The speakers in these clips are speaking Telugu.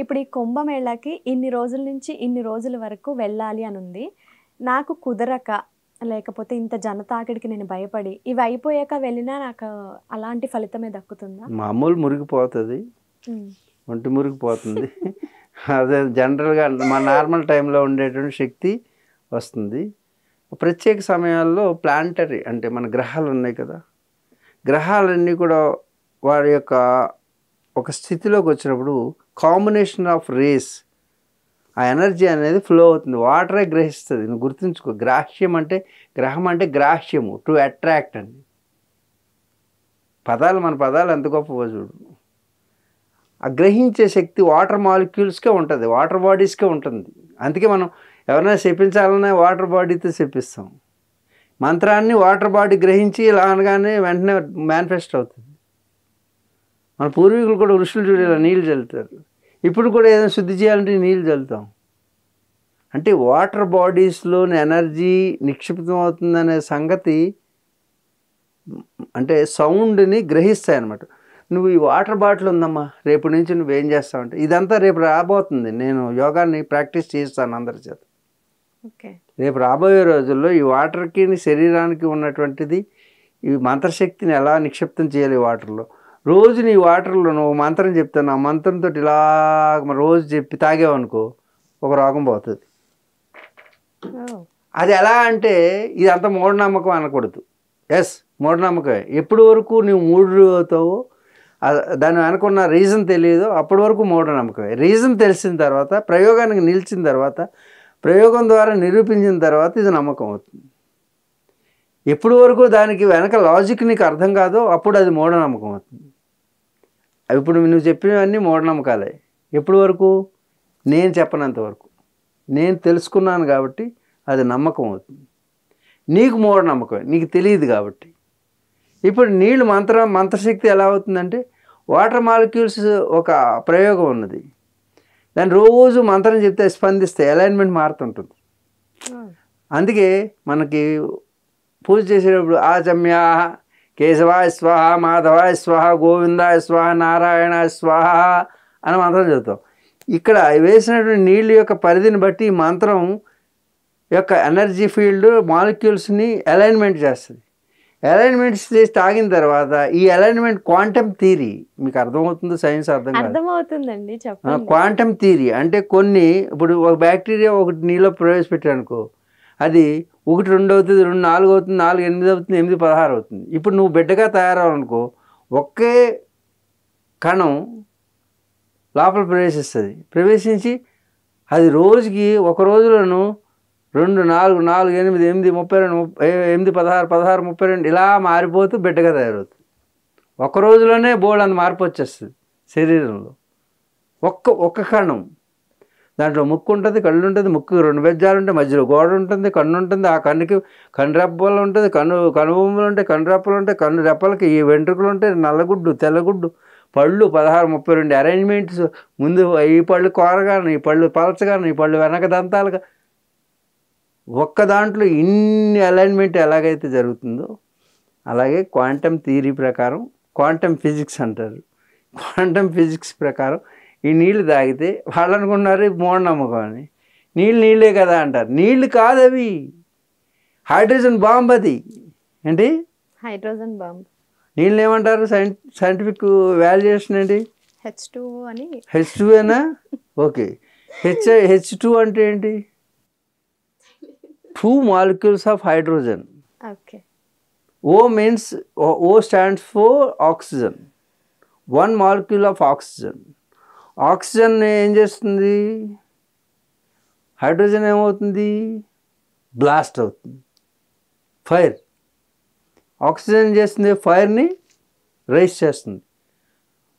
ఇప్పుడు ఈ కుంభమేళాకి ఇన్ని రోజుల నుంచి ఇన్ని రోజుల వరకు వెళ్ళాలి అని ఉంది. నాకు కుదరక లేకపోతే ఇంత జనతాకిడికి నేను భయపడి ఇవి అయిపోయాక వెళ్ళినా నాకు అలాంటి ఫలితమే దక్కుతుందా? మామూలు మురిగిపోతుంది, హ్మ్. ఒంటి మురిగిపోతుంది. అదే జనరల్గా మా నార్మల్ టైంలో ఉండేటువంటి శక్తి వస్తుంది. ప్రత్యేక సమయాల్లో ప్లాంటరీ అంటే మన గ్రహాలు ఉన్నాయి కదా, గ్రహాలన్నీ కూడా వారి యొక్క ఒక స్థితిలోకి వచ్చినప్పుడు కాంబినేషన్ ఆఫ్ రేస్ ఆ ఎనర్జీ అనేది ఫ్లో అవుతుంది. వాటరే గ్రహిస్తుంది. నువ్వు గుర్తుంచుకో, గ్రాహ్యం అంటే గ్రహం అంటే గ్రాహ్యము, టు అట్రాక్ట్ అండి. మన పదాలు ఎంత గొప్పవో చూడు. ఆ గ్రహించే శక్తి వాటర్ మాలిక్యూల్స్కే ఉంటుంది, వాటర్ బాడీస్కే ఉంటుంది. అందుకే మనం ఎవరైనా చెప్పించాలన్నా వాటర్ బాడీతో చెప్పిస్తాం. మంత్రాన్ని వాటర్ బాడీ గ్రహించి ఇలా అనగానే వెంటనే మేనిఫెస్ట్ అవుతుంది. మన పూర్వీకులు కూడా ఋషులు చూడేలా నీళ్ళు చల్లుతారు. ఇప్పుడు కూడా ఏదైనా శుద్ధి చేయాలంటే నీళ్ళు చల్లుతాం. అంటే వాటర్ బాడీస్లోని ఎనర్జీ నిక్షిప్తం అవుతుందనే సంగతి అంటే సౌండ్ని గ్రహిస్తాయి అన్నమాట. నువ్వు ఈ వాటర్ బాటిల్ ఉందమ్మా, రేపు నుంచి నువ్వేం చేస్తావంటే ఇదంతా రేపు రాబోతుంది. నేను యోగాన్ని ప్రాక్టీస్ చేస్తాను అందరి చేత. ఓకే. రేపు రాబోయే రోజుల్లో ఈ వాటర్కి శరీరానికి ఉన్నటువంటిది ఈ మంత్రశక్తిని ఎలా నిక్షిప్తం చేయాలి వాటర్లో. రోజు నీ వాటర్లో నువ్వు మంత్రం చెప్తాను, ఆ మంత్రంతో ఇలా రోజు చెప్పి తాగేవనుకో ఒక రోగం పోతుంది. అది ఎలా అంటే ఇదంతా మూఢనమ్మకం అనకూడదు. ఎస్, మూఢనమ్మకమే. ఎప్పటి వరకు నువ్వు మూడు అవుతావో దాని వెనకున్న రీజన్ తెలియదు, అప్పటి వరకు మూఢనమ్మకమే. రీజన్ తెలిసిన తర్వాత, ప్రయోగానికి నిలిచిన తర్వాత, ప్రయోగం ద్వారా నిరూపించిన తర్వాత ఇది నమ్మకం అవుతుంది. ఎప్పటి వరకు దానికి వెనక లాజిక్ నీకు అర్థం కాదో అప్పుడు అది మూఢనమ్మకం అవుతుంది. ఇప్పుడు నువ్వు చెప్పినవన్నీ మూఢనమ్మకాలే. ఎప్పటి వరకు? నేను చెప్పనంత వరకు. నేను తెలుసుకున్నాను కాబట్టి అది నమ్మకం అవుతుంది. నీకు మూఢనమ్మకమే, నీకు తెలియదు కాబట్టి. ఇప్పుడు నీళ్ళు మంత్రశక్తి ఎలా అవుతుందంటే వాటర్ మాలిక్యూల్స్ ఒక ప్రయోగం ఉన్నది. దాన్ని రోజు మంత్రం చెప్తే స్పందిస్తే అలైన్మెంట్ మారుతుంటుంది. అందుకే మనకి పూజ చేసేటప్పుడు ఆచమ్యా కేశవాయ స్వాహ, మాధవాయ స్వాహ, గోవిందాయ స్వాహ, నారాయణాయ స్వాహ అని మంత్రం చదువుతాం. ఇక్కడ వేసినటువంటి నీళ్ళ యొక్క పరిధిని బట్టి ఈ మంత్రం యొక్క ఎనర్జీ ఫీల్డ్ మాలిక్యూల్స్ని అలైన్మెంట్ చేస్తుంది. అలైన్మెంట్స్ చేసి తాగిన తర్వాత ఈ అలైన్మెంట్ క్వాంటమ్ థియరీ మీకు అర్థమవుతుందో సైన్స్ అర్థం కాదు. అర్థమవుతుందండి, చెప్పండి. క్వాంటమ్ థియరీ అంటే కొన్ని ఇప్పుడు ఒక బ్యాక్టీరియా ఒకటి నీలో ప్రవేశపెట్టానుకో, అది 1 2 అవుతుంది, 2 4 అవుతుంది, 4 8 అవుతుంది, 8 16 అవుతుంది. ఇప్పుడు నువ్వు బిడ్డగా తయారవనుకో, ఒకే కణం లోపల ప్రవేశించి అది రోజుకి ఒక రోజులను 2 4 4 8 8 32 8 16 16 32 ఇలా మారిపోతూ బిడ్డగా తయారవుతుంది. ఒక రోజులోనే బోల్డ్ మార్పు వచ్చేస్తుంది శరీరంలో. ఒక్క కణం. దాంట్లో ముక్కు ఉంటుంది, కళ్ళు ఉంటుంది, ముక్కు 2 బెజ్జాలు ఉంటాయి, మధ్యలో గోడ ఉంటుంది, కన్ను ఉంటుంది, ఆ కన్నుకి కన్నురెప్పలు ఉంటుంది, కనుబొమ్మలు ఉంటాయి, కన్నురెప్పలు ఉంటాయి, కన్ను రెప్పలకి ఈ వెంట్రుకలు ఉంటాయి, నల్లగుడ్డు తెల్లగుడ్డు, పళ్ళు 16 32 అరేంజ్మెంట్స్. ముందు ఈ పళ్ళు కోరగాను, ఈ పళ్ళు పలచగాను, ఈ పళ్ళు వెనక దంతాలుగా. ఒక్క దాంట్లో ఇన్ని అలైన్మెంట్ ఎలాగైతే జరుగుతుందో అలాగే క్వాంటమ్ థియరీ ప్రకారం, క్వాంటమ్ ఫిజిక్స్ అంటారు, క్వాంటమ్ ఫిజిక్స్ ప్రకారం ఈ నీళ్లు తాగితే వాళ్ళు అనుకున్నారు మూఢనమ్మకం అని. నీళ్ళే కదా అంటారు. నీళ్ళు కాదు అవి, హైడ్రోజన్ బాంబ్. అది ఏంటి? Hydrogen bomb. నీళ్ళు ఏమంటారు? సైంటిఫిక్ వాల్యుయేషన్ ఏంటి? H2O అని. H2Oనా? ఓకే. H2 అంటే ఏంటి? 2 molecules of hydrogen. Okay. O means O stands for oxygen. 1 molecule of oxygen. Oxygen ఏం చేస్తుంది? హైడ్రోజన్ ఏమవుతుంది? బ్లాస్ట్ అవుతుంది, ఫైర్. ఆక్సిజన్ ఏం చేస్తుంది? ఫైర్ని రైస్ చేస్తుంది.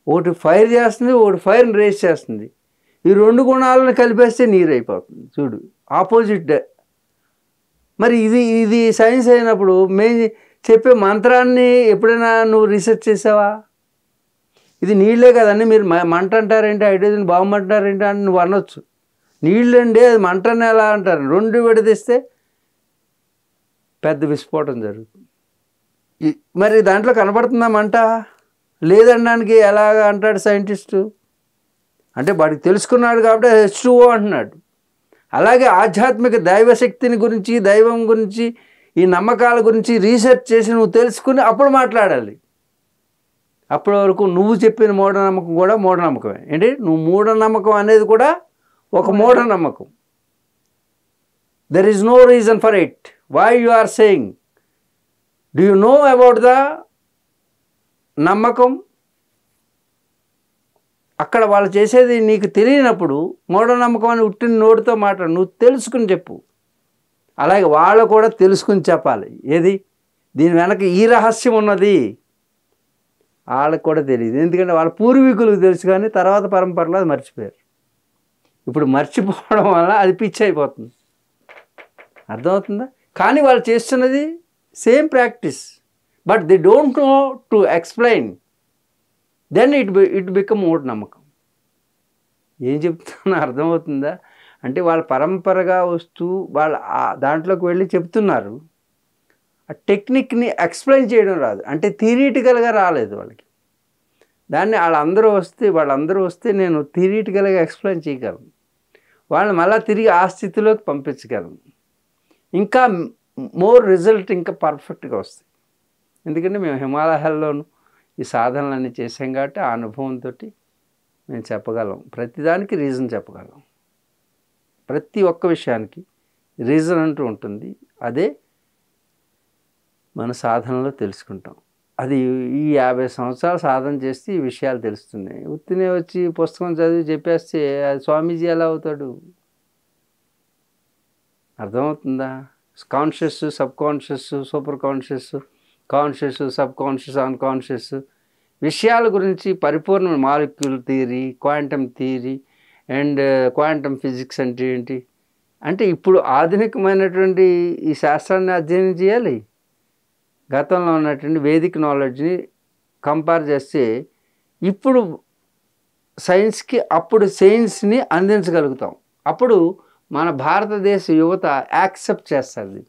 ఒకటి ఫైర్ చేస్తుంది, ఒకటి ఫైర్ని రైస్ చేస్తుంది. ఈ 2 గుణాలను కలిపేస్తే నీరు అయిపోతుంది. చూడు, ఆపోజిట్. మరి ఇది సైన్స్ అయినప్పుడు మేము చెప్పే మంత్రాన్ని ఎప్పుడైనా నువ్వు రీసెర్చ్ చేసావా? ఇది నీళ్ళే కదండి, మీరు మంట అంటారేంటి, హైడ్రోజన్ బాంబు అంటారేంటి అని నువ్వు అనొచ్చు. నీళ్ళండి, అది మంటని ఎలా అంటారు? 2 విడదీస్తే పెద్ద విస్ఫోటం జరుగుతుంది. మరి దాంట్లో కనబడుతుందా మంట? లేదనడానికి ఎలాగ అంటాడు సైంటిస్టు? అంటే వాడికి తెలుసుకున్నాడు కాబట్టి H2O అంటున్నాడు. అలాగే ఆధ్యాత్మిక దైవశక్తిని గురించి, దైవం గురించి, ఈ నమ్మకాల గురించి రీసెర్చ్ చేసి నువ్వు తెలుసుకుని అప్పుడు మాట్లాడాలి. అప్పటి వరకు నువ్వు చెప్పిన మూఢనమ్మకం కూడా మూఢనమ్మకమే. ఏంటి, నువ్వు మూఢనమ్మకం అనేది కూడా ఒక మూఢనమ్మకం. There is no reason for it. Why you are saying? Do you know about the నమ్మకం? అక్కడ వాళ్ళు చేసేది నీకు తెలియనప్పుడు మూఢనమ్మకం అని ఉట్టిన నోటితో మాట్లాడు, నువ్వు తెలుసుకుని చెప్పు. అలాగే వాళ్ళు కూడా తెలుసుకుని చెప్పాలి. ఏది, దీని వెనక ఈ రహస్యం ఉన్నది వాళ్ళకి కూడా తెలియదు. ఎందుకంటే వాళ్ళ పూర్వీకులకు తెలుసు, కానీ తర్వాత పరంపరలో అది మర్చిపోయారు. ఇప్పుడు మర్చిపోవడం వల్ల అది పిచ్చి అయిపోతుంది. అర్థమవుతుందా? కానీ వాళ్ళు చేస్తున్నది same practice, but they don't know to explain. Then it become మూఢనమ్మకం. ఏం చెప్తున్నా అర్థమవుతుందా? అంటే వాళ్ళ పరంపరగా వస్తూ వాళ్ళ దాంట్లోకి వెళ్ళి చెప్తున్నారు. ఆ టెక్నిక్ని ఎక్స్ప్లెయిన్ చేయడం రాదు, అంటే థియరిటికల్గా రాలేదు వాళ్ళకి. దాన్ని వాళ్ళందరూ వస్తే నేను థియరిటికల్గా ఎక్స్ప్లెయిన్ చేయగలను. వాళ్ళని మళ్ళీ తిరిగి ఆ స్థితిలోకి పంపించగలను. ఇంకా మోర్ రిజల్ట్ ఇంకా పర్ఫెక్ట్గా వస్తాయి. ఎందుకంటే మేము హిమాలయాల్లోనూ ఈ సాధనలన్నీ చేసాం కాబట్టి ఆ అనుభవంతో మేము చెప్పగలం. ప్రతిదానికి రీజన్ చెప్పగలం. ప్రతి ఒక్క విషయానికి రీజన్ అంటూ ఉంటుంది. అదే మన సాధనలో తెలుసుకుంటాం. అది ఈ 50 సంవత్సరాలు సాధన చేస్తే ఈ విషయాలు తెలుస్తున్నాయి. ఉత్తినే వచ్చి పుస్తకం చదివి చెప్పేస్తే అది స్వామీజీ ఎలా అవుతాడు? అర్థమవుతుందా? Conscious, sub conscious, super conscious, conscious, sub conscious, unconscious విషయాల గురించి పరిపూర్ణ molecule theory, quantum theory and quantum physics అంటే ఏంటి అంటే ఇప్పుడు ఆధునికమైనటువంటి ఈ శాస్త్రాన్ని అధ్యయనం చేయాలి. గతంలో ఉన్నటువంటి వేదిక్ నాలెడ్జ్ని కంపేర్ చేస్తే ఇప్పుడు సైన్స్కి అప్పుడు సైన్స్ని అందించగలుగుతాం. అప్పుడు మన భారతదేశ యువత యాక్సెప్ట్ చేస్తుంది.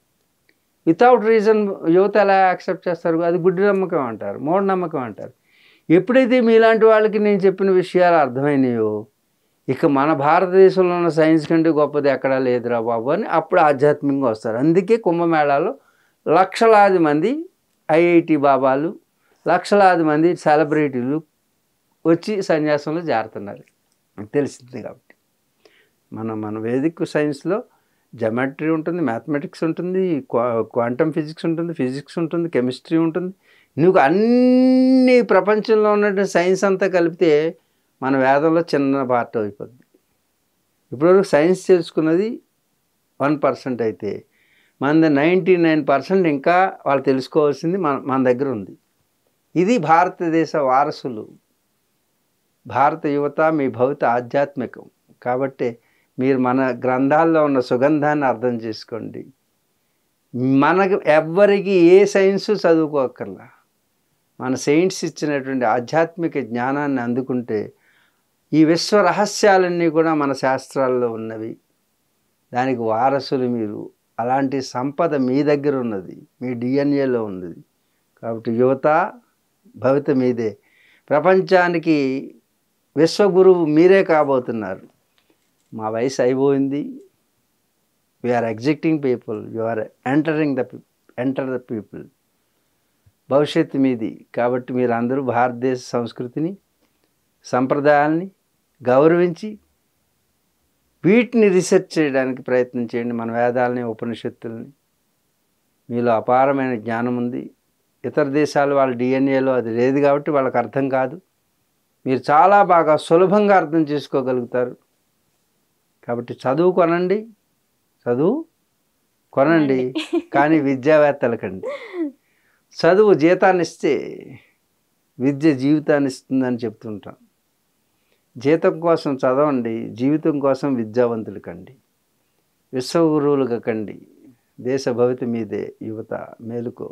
వితౌట్ రీజన్ యువత ఎలా యాక్సెప్ట్ చేస్తారు? అది గుడ్డి నమ్మకం అంటారు, మూఢనమ్మకం అంటారు. ఎప్పుడైతే మీలాంటి వాళ్ళకి నేను చెప్పిన విషయాలు అర్థమైనాయో ఇక మన భారతదేశంలో ఉన్న సైన్స్ కంటే గొప్పది ఎక్కడా లేదురా బాబు అని అప్పుడు ఆధ్యాత్మికంగా వస్తారు. అందుకే కుంభమేళాలో లక్షలాది మంది ఐఐటి బాబాలు, లక్షలాది మంది సెలబ్రిటీలు వచ్చి సన్యాసంలో చేరుతున్నారు. తెలిసింది కాబట్టి మన వేదిక్ సైన్స్లో జమెట్రీ ఉంటుంది, మ్యాథమెటిక్స్ ఉంటుంది, క్వాంటమ్ ఫిజిక్స్ ఉంటుంది, ఫిజిక్స్ ఉంటుంది, కెమిస్ట్రీ ఉంటుంది. నువ్వు అన్ని ప్రపంచంలో ఉన్నటువంటి సైన్స్ అంతా కలిపితే మన వేదంలో చిన్న పార్ట్ అయిపోద్ది. ఇప్పటివరకు సైన్స్ తెలుసుకున్నది 1% అయితే మనది 99% ఇంకా వాళ్ళు తెలుసుకోవాల్సింది మన దగ్గర ఉంది. ఇది భారతదేశ వారసులు, భారత యువత మీ భవిత ఆధ్యాత్మికం. కాబట్టి మీరు మన గ్రంథాల్లో ఉన్న సుగంధాన్ని అర్థం చేసుకోండి. మనకు ఎవ్వరికి ఏ సైన్సు చదువుకోకర్లా, మన సైన్స్ ఇచ్చినటువంటి ఆధ్యాత్మిక జ్ఞానాన్ని అందుకుంటే ఈ విశ్వ రహస్యాలన్నీ కూడా మన శాస్త్రాల్లో ఉన్నవి. దానికి వారసులు మీరు. అలాంటి సంపద మీ దగ్గర ఉన్నది, మీ డిఎన్ఏలో ఉన్నది. కాబట్టి యువత భవిత మీదే. ప్రపంచానికి విశ్వగురువు మీరే కాబోతున్నారు. మా వయసు అయిపోయింది. We are exiting people, you are enter the people. భవిష్యత్తు మీది. కాబట్టి మీరు అందరూ భారతదేశ సంస్కృతిని, సంప్రదాయాల్ని గౌరవించి వీటిని రీసెర్చ్ చేయడానికి ప్రయత్నం చేయండి. మన వేదాలని, ఉపనిషత్తుల్ని. మీలో అపారమైన జ్ఞానం ఉంది. ఇతర దేశాలు వాళ్ళ డిఎన్ఏలో అది లేదు కాబట్టి వాళ్ళకి అర్థం కాదు. మీరు చాలా బాగా సులభంగా అర్థం చేసుకోగలుగుతారు. కాబట్టి చదువు కొనండి కానీ విద్యావేత్తలకండి. చదువు జీతాన్ని ఇస్తే విద్య జీవితాన్ని ఇస్తుందని చెప్తుంటాం. జీతం కోసం చదవండి, జీవితం కోసం విద్యావంతులు కండి, విశ్వగురువులుగా కండి. దేశ భవిత మీదే. యువత మేలుకో.